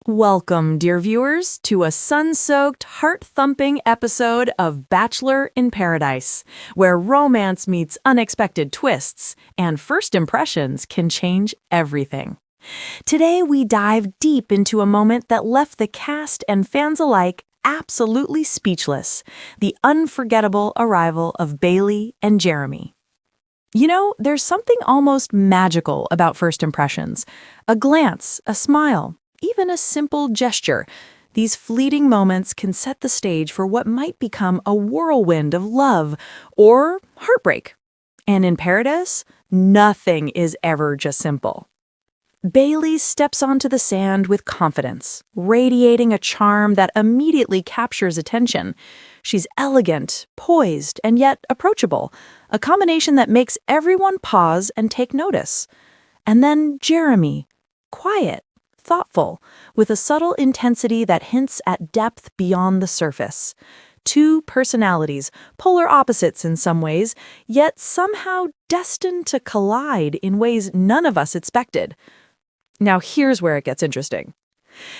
Welcome, dear viewers, to a sun-soaked, heart-thumping episode of Bachelor in Paradise, where romance meets unexpected twists and first impressions can change everything. Today, we dive deep into a moment that left the cast and fans alike absolutely speechless: the unforgettable arrival of Bailey and Jeremy. You know, there's something almost magical about first impressions. A glance, a smile, even a simple gesture. These fleeting moments can set the stage for what might become a whirlwind of love or heartbreak. And in Paradise, nothing is ever just simple. Bailey steps onto the sand with confidence, radiating a charm that immediately captures attention. She's elegant, poised, and yet approachable, a combination that makes everyone pause and take notice. And then Jeremy, quiet, thoughtful, with a subtle intensity that hints at depth beyond the surface. Two personalities, polar opposites in some ways, yet somehow destined to collide in ways none of us expected. Now here's where it gets interesting.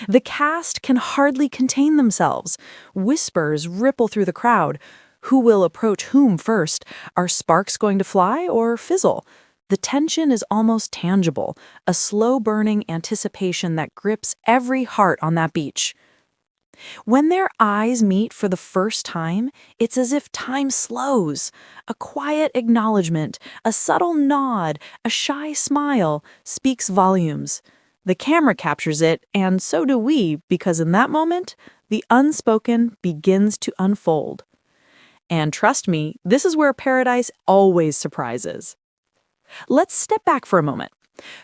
The cast can hardly contain themselves. Whispers ripple through the crowd. Who will approach whom first? Are sparks going to fly or fizzle? The tension is almost tangible, a slow-burning anticipation that grips every heart on that beach. When their eyes meet for the first time, it's as if time slows. A quiet acknowledgement, a subtle nod, a shy smile speaks volumes. The camera captures it, and so do we, because in that moment, the unspoken begins to unfold. And trust me, this is where Paradise always surprises. Let's step back for a moment.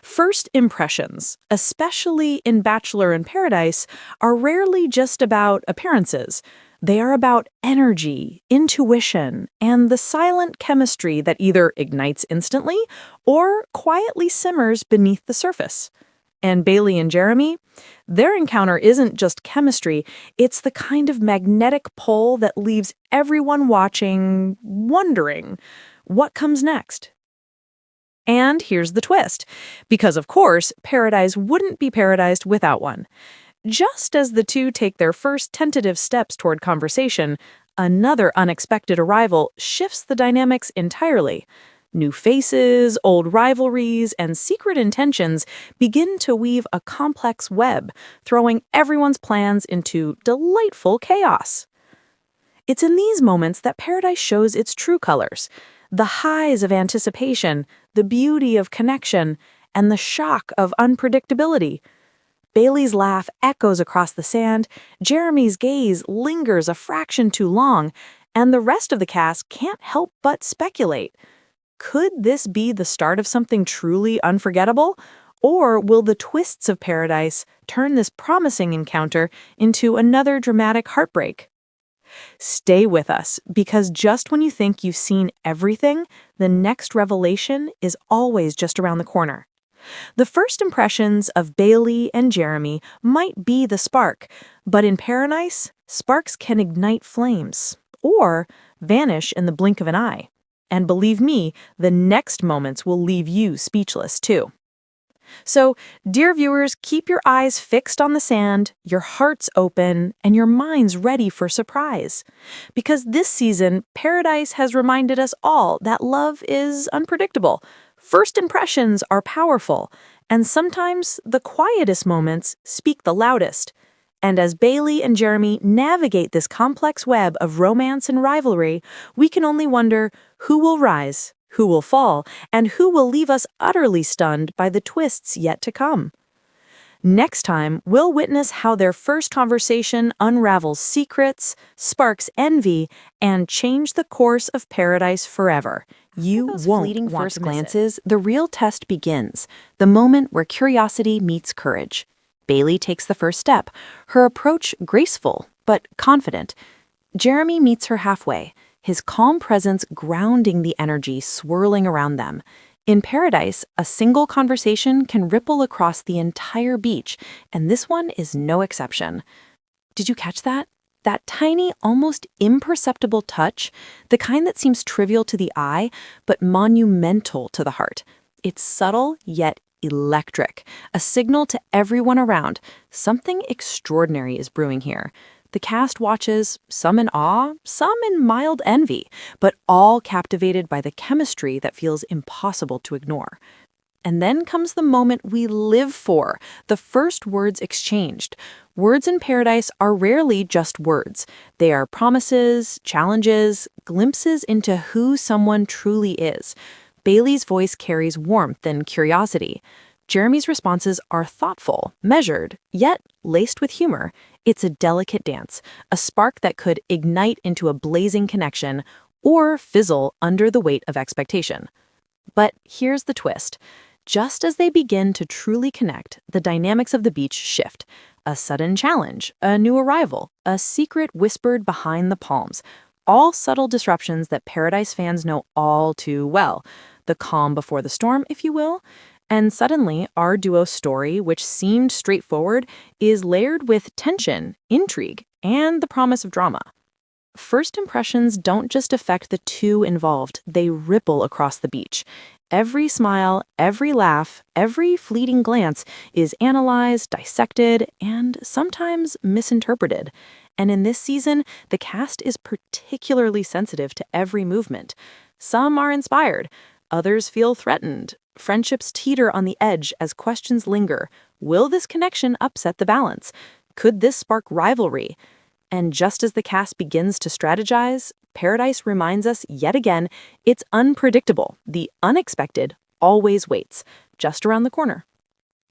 First impressions, especially in Bachelor in Paradise, are rarely just about appearances. They are about energy, intuition, and the silent chemistry that either ignites instantly or quietly simmers beneath the surface. And Bailey and Jeremy, their encounter isn't just chemistry, it's the kind of magnetic pull that leaves everyone watching wondering, what comes next? And here's the twist, because of course, Paradise wouldn't be paradised without one. Just as the two take their first tentative steps toward conversation, another unexpected arrival shifts the dynamics entirely. New faces, old rivalries, and secret intentions begin to weave a complex web, throwing everyone's plans into delightful chaos. It's in these moments that Paradise shows its true colors: the highs of anticipation, the beauty of connection, and the shock of unpredictability. Bailey's laugh echoes across the sand, Jeremy's gaze lingers a fraction too long, and the rest of the cast can't help but speculate. Could this be the start of something truly unforgettable? Or will the twists of Paradise turn this promising encounter into another dramatic heartbreak? Stay with us, because just when you think you've seen everything, the next revelation is always just around the corner. The first impressions of Bailey and Jeremy might be the spark, but in Paradise, sparks can ignite flames or vanish in the blink of an eye. And believe me, the next moments will leave you speechless too. So, dear viewers, keep your eyes fixed on the sand, your hearts open, and your minds ready for surprise. Because this season, Paradise has reminded us all that love is unpredictable. First impressions are powerful, and sometimes the quietest moments speak the loudest. And as Bailey and Jeremy navigate this complex web of romance and rivalry, we can only wonder who will rise, who will fall, and who will leave us utterly stunned by the twists yet to come. Next time, we'll witness how their first conversation unravels secrets, sparks envy, and change the course of Paradise forever. You won't fleeting want first to miss it. glances, the real test begins, the moment where curiosity meets courage. Bailey takes the first step, her approach graceful but confident. Jeremy meets her halfway, his calm presence grounding the energy swirling around them. In Paradise, a single conversation can ripple across the entire beach, and this one is no exception. Did you catch that? That tiny, almost imperceptible touch, the kind that seems trivial to the eye, but monumental to the heart. It's subtle, yet electric, a signal to everyone around. Something extraordinary is brewing here. The cast watches, some in awe, some in mild envy, but all captivated by the chemistry that feels impossible to ignore. And then comes the moment we live for, the first words exchanged. Words in paradise are rarely just words. They are promises, challenges, glimpses into who someone truly is. Bailey's voice carries warmth and curiosity. Jeremy's responses are thoughtful, measured, yet laced with humor. It's a delicate dance, a spark that could ignite into a blazing connection or fizzle under the weight of expectation. But here's the twist. Just as they begin to truly connect, the dynamics of the beach shift. A sudden challenge, a new arrival, a secret whispered behind the palms. All subtle disruptions that Paradise fans know all too well. The calm before the storm, if you will. And suddenly, our duo's story, which seemed straightforward, is layered with tension, intrigue, and the promise of drama. First impressions don't just affect the two involved, they ripple across the beach. Every smile, every laugh, every fleeting glance is analyzed, dissected, and sometimes misinterpreted. And in this season, the cast is particularly sensitive to every movement. Some are inspired, others feel threatened. Friendships teeter on the edge as questions linger. Will this connection upset the balance? Could this spark rivalry? And just as the cast begins to strategize, Paradise reminds us yet again it's unpredictable. The unexpected always waits, just around the corner.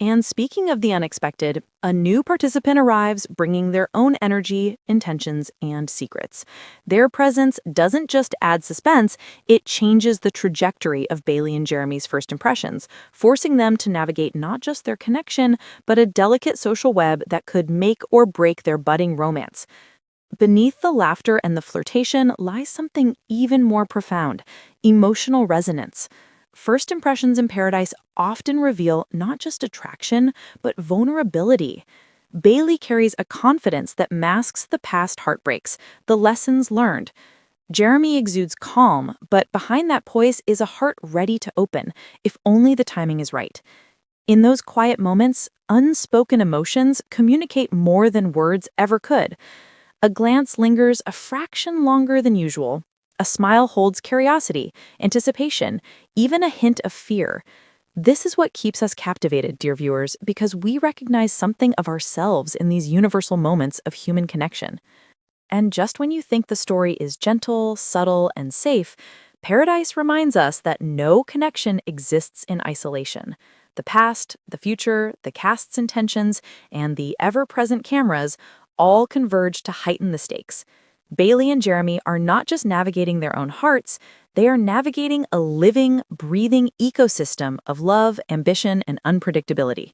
And speaking of the unexpected, a new participant arrives bringing their own energy, intentions, and secrets. Their presence doesn't just add suspense, it changes the trajectory of Bailey and Jeremy's first impressions, forcing them to navigate not just their connection, but a delicate social web that could make or break their budding romance. Beneath the laughter and the flirtation lies something even more profound: emotional resonance. First impressions in Paradise often reveal not just attraction, but vulnerability. Bailey carries a confidence that masks the past heartbreaks, the lessons learned. Jeremy exudes calm, but behind that poise is a heart ready to open, if only the timing is right. In those quiet moments, unspoken emotions communicate more than words ever could. A glance lingers a fraction longer than usual. A smile holds curiosity, anticipation, even a hint of fear. This is what keeps us captivated, dear viewers, because we recognize something of ourselves in these universal moments of human connection. And just when you think the story is gentle, subtle, and safe, Paradise reminds us that no connection exists in isolation. The past, the future, the cast's intentions, and the ever-present cameras all converge to heighten the stakes. Bailey and Jeremy are not just navigating their own hearts, they are navigating a living, breathing ecosystem of love, ambition, and unpredictability.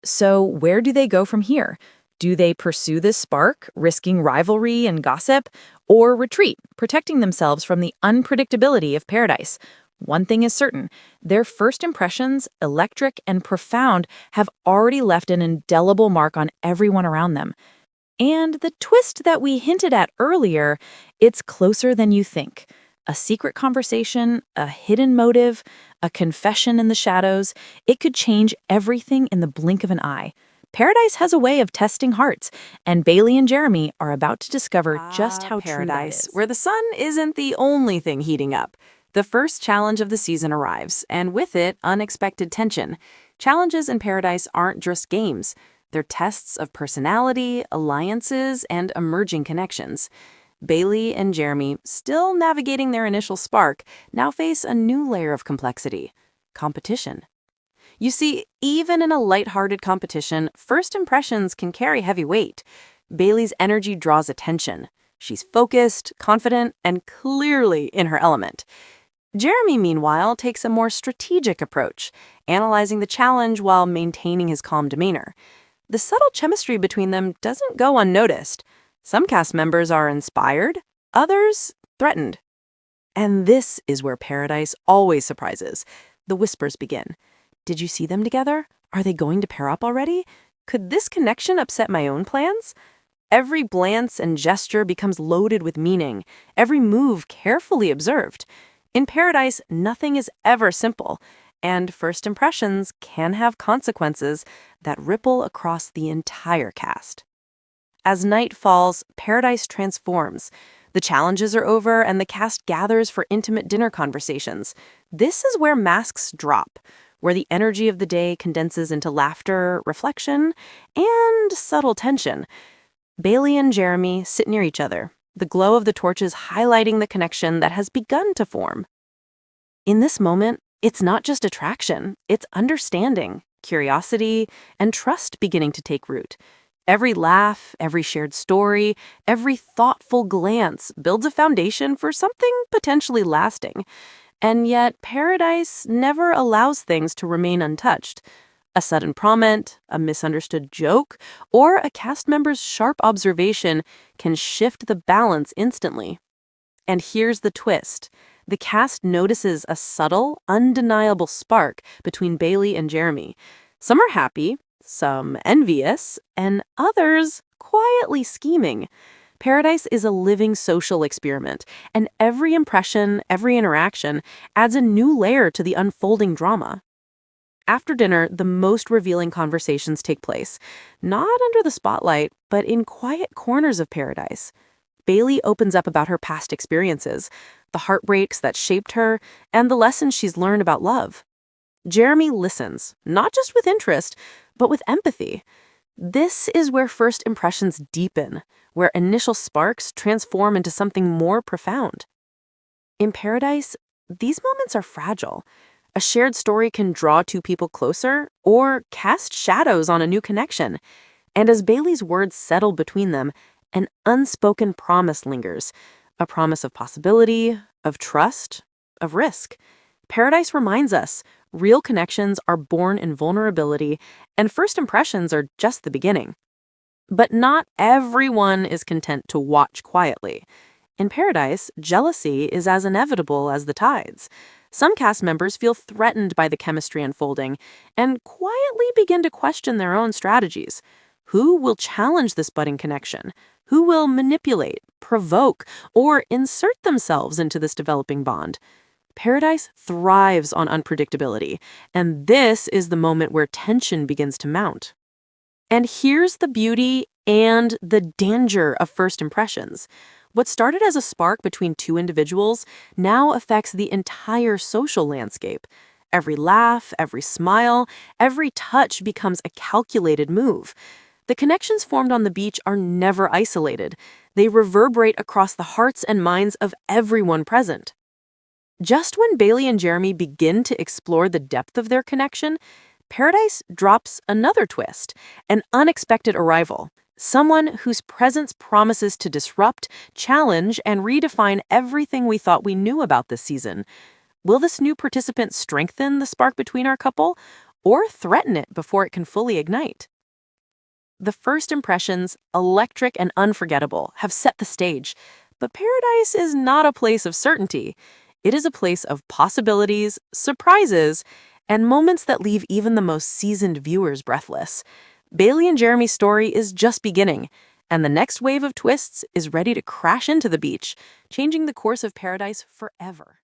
So where do they go from here? Do they pursue this spark, risking rivalry and gossip, or retreat, protecting themselves from the unpredictability of Paradise? One thing is certain, their first impressions, electric and profound, have already left an indelible mark on everyone around them. And the twist that we hinted at earlier, it's closer than you think. A secret conversation, a hidden motive, a confession in the shadows, it could change everything in the blink of an eye. Paradise has a way of testing hearts, and Bailey and Jeremy are about to discover just how true that Paradise, is. where the sun isn't the only thing heating up. The first challenge of the season arrives, and with it, unexpected tension. Challenges in Paradise aren't just games. They're tests of personality, alliances, and emerging connections. Bailey and Jeremy, still navigating their initial spark, now face a new layer of complexity: competition. You see, even in a lighthearted competition, first impressions can carry heavy weight. Bailey's energy draws attention. She's focused, confident, and clearly in her element. Jeremy, meanwhile, takes a more strategic approach, analyzing the challenge while maintaining his calm demeanor. The subtle chemistry between them doesn't go unnoticed. Some cast members are inspired, others threatened. And this is where Paradise always surprises. The whispers begin. Did you see them together? Are they going to pair up already? Could this connection upset my own plans? Every glance and gesture becomes loaded with meaning, every move carefully observed. In Paradise, nothing is ever simple. And first impressions can have consequences that ripple across the entire cast. As night falls, Paradise transforms. The challenges are over and the cast gathers for intimate dinner conversations. This is where masks drop, where the energy of the day condenses into laughter, reflection, and subtle tension. Bailey and Jeremy sit near each other, the glow of the torches highlighting the connection that has begun to form. In this moment, it's not just attraction, it's understanding, curiosity, and trust beginning to take root. Every laugh, every shared story, every thoughtful glance builds a foundation for something potentially lasting. And yet, Paradise never allows things to remain untouched. A sudden comment, a misunderstood joke, or a cast member's sharp observation can shift the balance instantly. And here's the twist. The cast notices a subtle, undeniable spark between Bailey and Jeremy. Some are happy, some envious, and others quietly scheming. Paradise is a living social experiment, and every impression, every interaction adds a new layer to the unfolding drama. After dinner, the most revealing conversations take place, not under the spotlight, but in quiet corners of Paradise. Bailey opens up about her past experiences, the heartbreaks that shaped her, and the lessons she's learned about love. Jeremy listens, not just with interest, but with empathy. This is where first impressions deepen, where initial sparks transform into something more profound. In Paradise, these moments are fragile. A shared story can draw two people closer or cast shadows on a new connection. And as Bailey's words settle between them, an unspoken promise lingers, a promise of possibility, of trust, of risk. Paradise reminds us real connections are born in vulnerability, and first impressions are just the beginning. But not everyone is content to watch quietly. In Paradise, jealousy is as inevitable as the tides. Some cast members feel threatened by the chemistry unfolding and quietly begin to question their own strategies. Who will challenge this budding connection? Who will manipulate, provoke, or insert themselves into this developing bond? Paradise thrives on unpredictability, and this is the moment where tension begins to mount. And here's the beauty and the danger of first impressions. What started as a spark between two individuals now affects the entire social landscape. Every laugh, every smile, every touch becomes a calculated move. The connections formed on the beach are never isolated. They reverberate across the hearts and minds of everyone present. Just when Bailey and Jeremy begin to explore the depth of their connection, Paradise drops another twist, an unexpected arrival. Someone whose presence promises to disrupt, challenge, and redefine everything we thought we knew about this season. Will this new participant strengthen the spark between our couple, or threaten it before it can fully ignite? The first impressions, electric and unforgettable, have set the stage. But Paradise is not a place of certainty. It is a place of possibilities, surprises, and moments that leave even the most seasoned viewers breathless. Bailey and Jeremy's story is just beginning, and the next wave of twists is ready to crash into the beach, changing the course of Paradise forever.